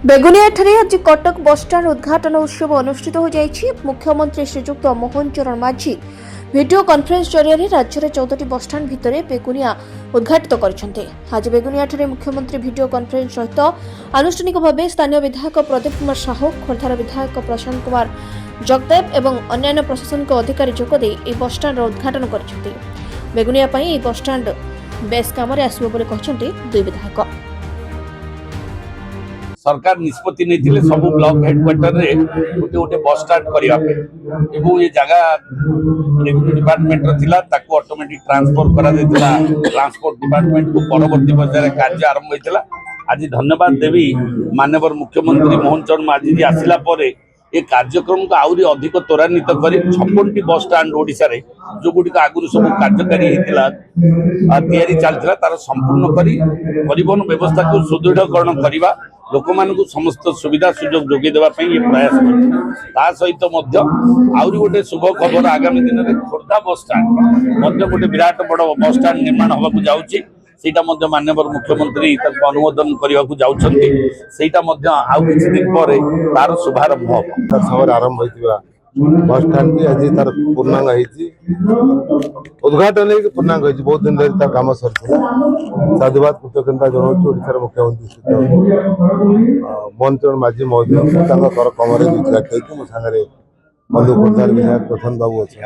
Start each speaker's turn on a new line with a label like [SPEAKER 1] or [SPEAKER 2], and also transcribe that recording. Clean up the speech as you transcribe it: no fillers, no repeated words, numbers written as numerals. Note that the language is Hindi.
[SPEAKER 1] बेगुनियाठारे आज कटक बस स्टाण्ड उद्घाटन उत्सव अनुष्ठित हो जाइछि। मुख्यमंत्री श्रीजुक्त मोहन चरण माझी वीडियो कॉन्फ्रेंस जरिए राज्य में 14टी बस स्टाण्ड भितर बेगुनिया उद्घाटित करछन्ते। आज बेगुनियाठारे मुख्यमंत्री वीडियो कॉन्फ्रेंस सहित आनुष्ठानिक भाव स्थानीय विधायक प्रदीप कुमार साहू, खोर्धार विधायक प्रशांत कुमार जगदेव एवं अन्य प्रशासनिक अधिकारी जोगदे बस स्टाण्ड उद्घाटन करछन्ते। बेगुनिया पई बस स्टाण्ड बेस काम आसब बोली कहछन्ते दुई विधायक।
[SPEAKER 2] सरकार निष्पत्ति नहीं सब ब्लॉक हेडक्वार्टर रे गोटे गोटे बस स्टार्ट करने ये जगह रेवेन्यू डिपार्टमेंट थिला ताको ऑटोमेटिक ट्रांसफर करा देतिला ट्रांसपोर्ट डिपार्टमेंट को परवर्ती पर्यायर कार्य आरंभ होइतिला। आज धन्यवाद देवी माननीय मुख्यमंत्री मोहन चरण माझी जी आसिला परे ये कार्यक्रम को आउरी अधिक त्वरान्वित कर 56टी बस स्टाण्ड ओडिशा रे जो गुडी आगुरी सब कार्यकारी हेतिला तैयारी चलता तार संपूर्ण करी परिवहन व्यवस्था को सुदृढ़करण करवा लोक मान समस्त सुविधा सुजोग जोगे देवा ये प्रयास कर सहित आहरी गोटे शुभ खबर आगामी दिन में खोर्धा बस स्टाण्ड गोटे विराट बड़ बस स्टाण्ड निर्माण होगा जाऊँगी सेटा माननीय मुख्यमंत्री अनुमोदन करने को जाऊँगी आउ किछि दिन पर तार शुभारंभ
[SPEAKER 3] खबर आरंभ होइतिबा बस स्टाण्ड आज तार पूर्णांग उद्घाटन पूर्णांग बहुत दिन धरी तार काम सरथिला। साधुवाद कृतज्ञता जनाऊँ ओडिशार मुख्यमंत्री मोहन चरण माझी महोदय कर कमरे मो सागर बंधु खोर्धार विधायक प्रधान बाबू अच्छा